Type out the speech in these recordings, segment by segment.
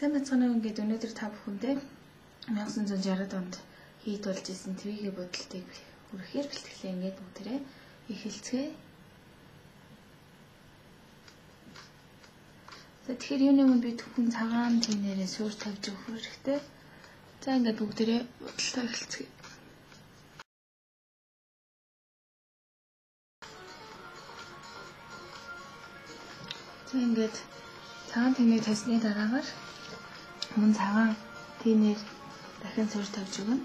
Сайн бацгаана ингээд өнөөдөр та бүхэндээ 1960 онд хийд болж исэн твигийн бодолтыг хүрэхээр бэлтгэлээ ингээд бүгдээрээ эхэлцгээе. За тэгэхээр юуны өмнө би түүхэн цагаан тэнээрээ суур тавьж өгөх хэрэгтэй. За ингээд бүгдээрээ бодолтоо эхэлцгээе. За ингээд цагаан тэнээр тавьсны дараагаар мөн цагаан тэнээр дахин суур тавьж өгнө.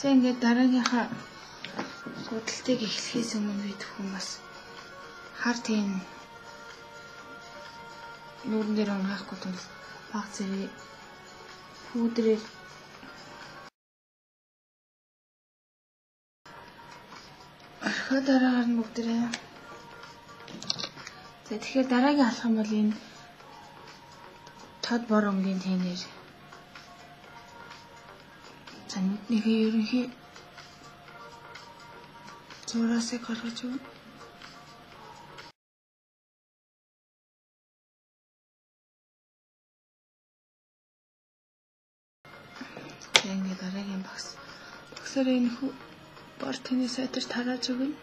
За ингээд дараагийнхаа судалтыг эхлэхээс өмнө би түүхэн бас хар тийм нүүрэн дээр унгаахгүй тул баг зэрэг пудрээр орхио дараагаар нь бүгдээ. За тэгэхээр дараагийн алхам бол энэ тод бор өнгийн тэнээр нүднийхээ ерөнхий зураасыг гаргаж өгнө. Тэгээд дараагийн багсаар энэ бор тэний сайтар тарааж өгнө.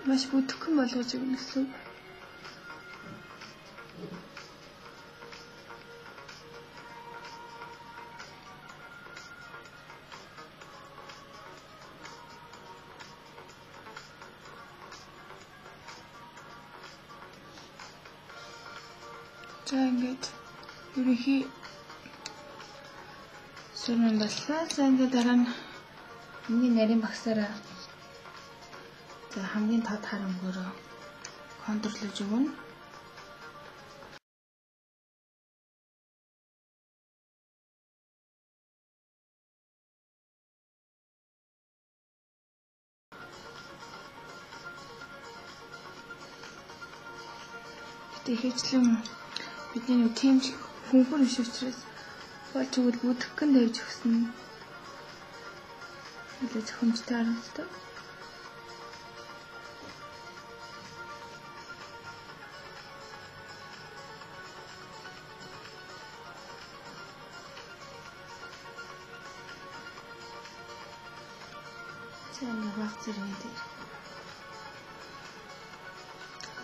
Маш бүтгэн болгож өгнө гэсэн. За ингээд ерөнхий сүрэн боллоо. За ингээд дараа нь миний нарийн багсаараа за хамгийн тод харамгаараа контрорлж өгнө. Тэгэхлээр бидний нэг тийм хүнхэр биш учраас болж өгвөл бүтгэн тавьж өгсөн. Илүү зөвхөмжтэй харагддаг. За нэг баг зэрэг дээр.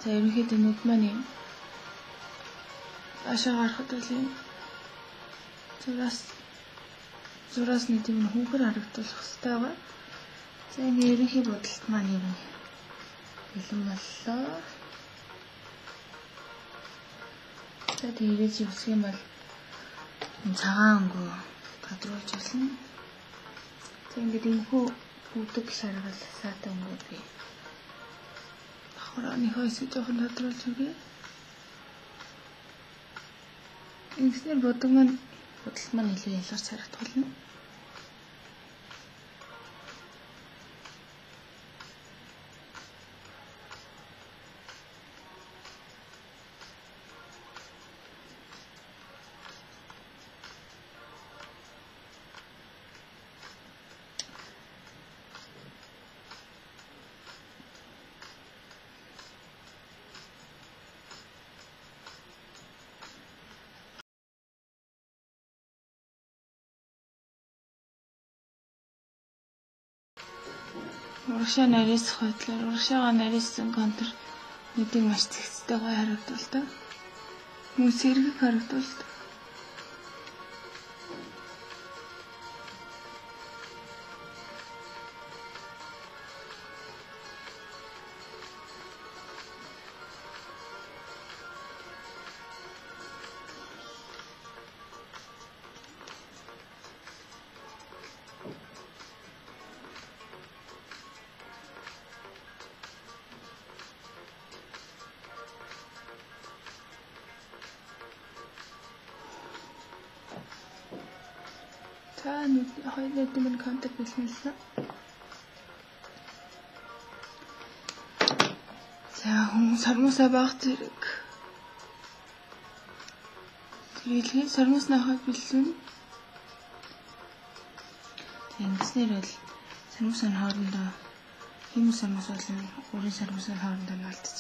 За ерөнхийдөө нүд маань ашаа гарахад бол юм зураас нэг юм хүнхэр харагдуулах хэрэгтэй байгаа. За ингээ ерөнхий бодолт маань юм бэлэн боллоо. За тэрээс үсэх юм бол цагаан өнгөө гадруулж болно. За ингээд энэхүү бүгдэг шаргал саатан өнгөө би хороныхоо эсвэ жоохон гадруулж өгье. Инснэр бодолт маань илүү ялгарч харагдах болно. Урагшаа нарийсах байдлаар урагшаага нарийсан контур нүдийг маш цэгцтэй гоё харагдуулдаг. Мөн сэргэг харагдуулдаг. За хоёулаа минь контакт хийлээ. За хүмүүс сармуусаа баг зэрэг. Тэрэлгээ сармууснаа бэлэн. Ингэснээр бол сармуусын хоорондоо юм сармуус болон өөрийн сармуусын хоорондоо наалтаж.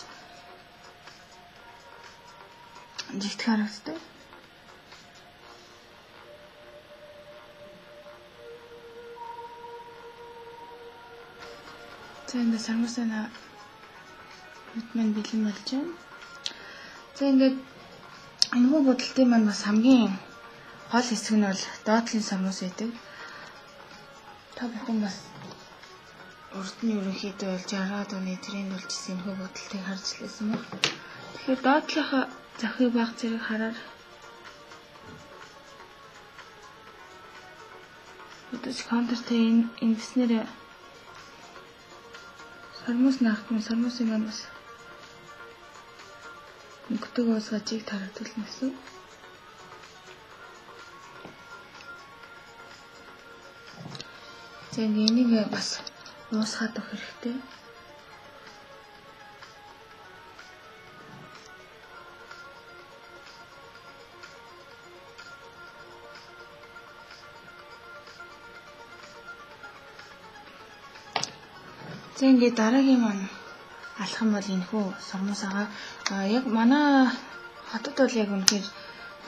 Жигт харагддаг. За ингээд сармуусаа мань бэлэн болж байна. За ингээд энэхүү бодолтын маань бас хамгийн гол хэсэг нь бол доотлын сармуус байдаг. Та бүхэн бас урд нь ерөнхийдөө бол 60-аад оны тренд болчихсон энэхүү бодолтыг харж лээсэн баг. Тэгэхээр доотлынхаа захыг баг зэрэг хараар өдөж контртэй ингэснээр сармуус наахтмын сармуусын маань бас өнгөтэйг уусгачийг таратуулна гэсэн. За энийг бас уусгаад өгөх хэрэгтэй. За ингээд дараагийн маань алхам бол энэхүү сармуусаага яг манай хотод бол яг үнэхээр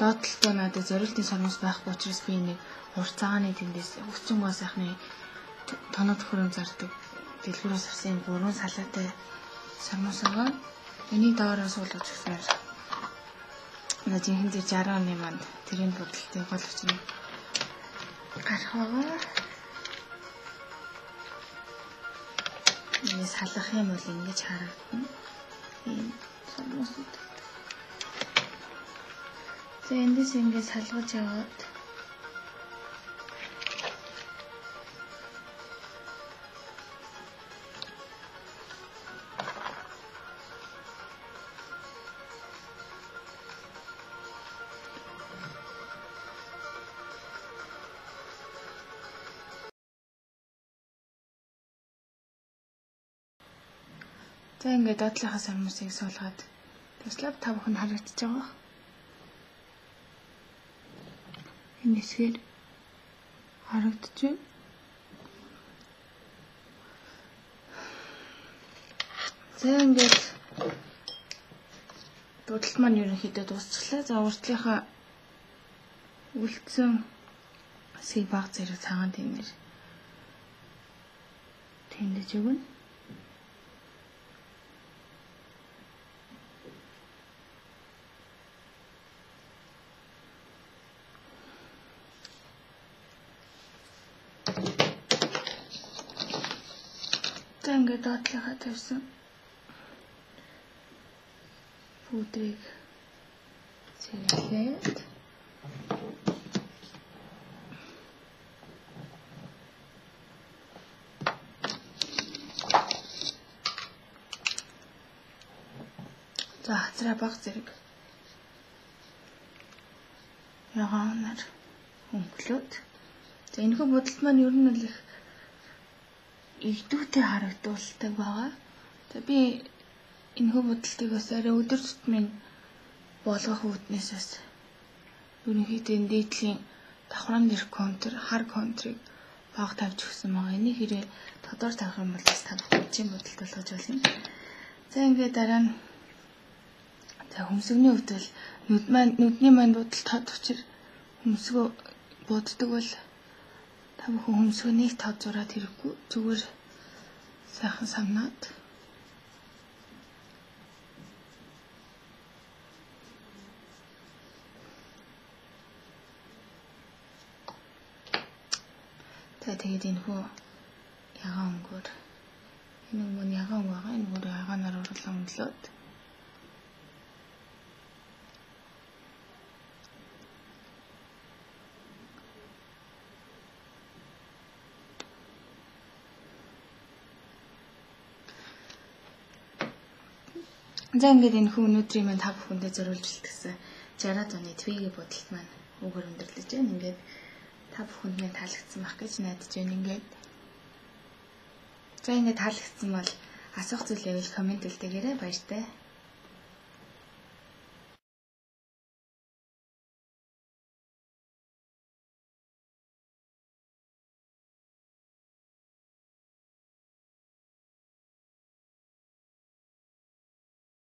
доотлолтой надад зориултын сармуус байхгүй учраас би нэг урцаагааны тэндээс өсчөнгөө сайхны тоноод хөрөм зардаг дэлгүүрээс авсан 3 салаатай сармуусаага энийг доороо суулгаж өгснээр надад жинхэнэ 60 оны манд тэрийн бодолтой гол учир нь гарах байгаа. Энэ салах юм бол ингэж харагдана. Ийм сармуусууд. За эндээс ингэж салгаж яваад за ингээд доотлынхаа сармуусыг суулгаад туслав та бүхэн харагдаж байгаа. Энэ хэсгээр харагдаж байна. За ингээд дуудлт маань ерөнхийдөө дуусчлаа. За уртлынхаа үлдсэн хэсгийг баг зэрэг цагаан тэмээр тэмдэж өгнө. За ингээд доотлынхаа тавьсан пудрыг цэвэрлээд за хацраа баг зэрэг ягаанаар хөнгөлөөд за энэхүү бодолт маань ер нь л их игдүүтэй харагдуулдаг байгаа. За би энэхүү бодолтыг бас арай өдөр тутмын болгох үүднээс бас ерөнхийдөө дээдлийн давхран дээрх контр, хар контрыг баг тавьж өгсөн байгаа. Энийг хэрэг тодор тавих юм бол бас та бүхэн бодолт болгож болно. За ингээд дараа нь за хөмсгөний хувьд бол нүдний маань бодолт тод учир хөмсгөө боддог бол та бүхэн хөмсгөнийг тод зураад хэрэггүй зүгээр сайхан самнаад тэгээд энэхүү ягаан өнгөөр энэ өнгө ягаан байгаа энэ өнгөөр ягаанаар урлан өнгөлөөд за ингээд энэхүү өнөөдрийн маань та бүхэндээ зориулж бэлтгэсэн 60-аад оны твигийн бодолт маань өгөр өндөрлөж байна. Ингээд та бүхэнд минь таалагдсан байх гэж найдаж байна ингээд. За ингээд таалагдсан бол асуух зүйл байвал комент үлдээгээрэй баяртай.